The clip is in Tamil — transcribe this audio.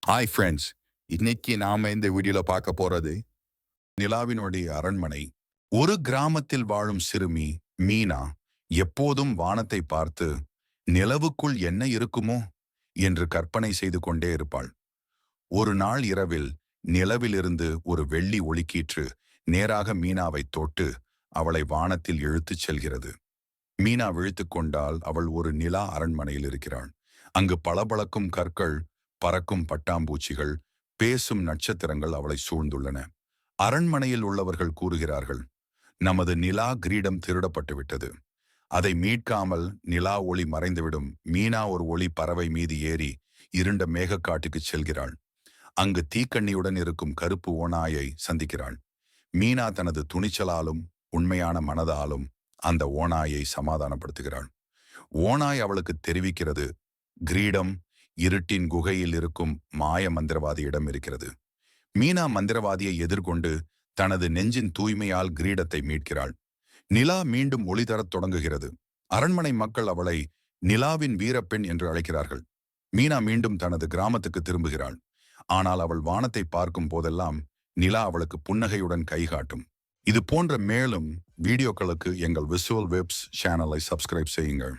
ஹாய் ஃப்ரெண்ட்ஸ், இன்னைக்கு நாம இந்த வீடியோல பார்க்க போறது நிலாவினுடைய அரண்மனை. ஒரு கிராமத்தில் வாழும் சிறுமி மீனா எப்போதும் வானத்தை பார்த்து நிலவுக்குள் என்ன இருக்குமோ என்று கற்பனை செய்து கொண்டே இருப்பாள். ஒரு நாள் இரவில் நிலவிலிருந்து ஒரு வெள்ளி ஒளிக்கீற்று நேராக மீனாவை தொட்டு அவளை வானத்தில் இழுத்துச் செல்கிறது. மீனா விழித்துக் கொண்டால் அவள் ஒரு நிலா அரண்மனையில் இருக்கிறாள். அங்கு பளபளக்கும் கற்கள், பறக்கும் பட்டாம்பூச்சிகள், பேசும் நட்சத்திரங்கள் அவளை சூழ்ந்துள்ளன. அரண்மனையில் உள்ளவர்கள் கூறுகிறார்கள், நமது நிலா கிரீடம் திருடப்பட்டு விட்டது. அதை மீட்காமல் நிலா ஒளி மறைந்துவிடும். மீனா ஒரு ஒளி பறவை மீது ஏறி இருண்ட மேகக்காட்டுக்கு செல்கிறாள். அங்கு தீக்கண்ணியுடன் இருக்கும் கருப்பு ஓநாயை சந்திக்கிறாள். மீனா தனது துணிச்சலாலும் உண்மையான மனதாலும் அந்த ஓநாயை சமாதானப்படுத்துகிறாள். ஓநாய் அவளுக்கு தெரிவிக்கிறது, கிரீடம் இருட்டின் குகையில் இருக்கும் மாய மந்திரவாதியிடம் இருக்கிறது. மீனா மந்திரவாதியை எதிர்கொண்டு தனது நெஞ்சின் தூய்மையால் கிரீடத்தை மீட்கிறாள். நிலா மீண்டும் ஒளி தரத் தொடங்குகிறது. அரண்மனை மக்கள் அவளை நிலாவின் வீரப்பெண் என்று அழைக்கிறார்கள். மீனா மீண்டும் தனது கிராமத்துக்கு திரும்புகிறாள். ஆனால் அவள் வானத்தை பார்க்கும் போதெல்லாம் நிலா அவளுக்கு புன்னகையுடன் கைகாட்டும். இது போன்ற மேலும் வீடியோக்களுக்கு எங்கள் விசுவல் வெப்ஸ் சேனலை சப்ஸ்கிரைப் செய்யுங்கள்.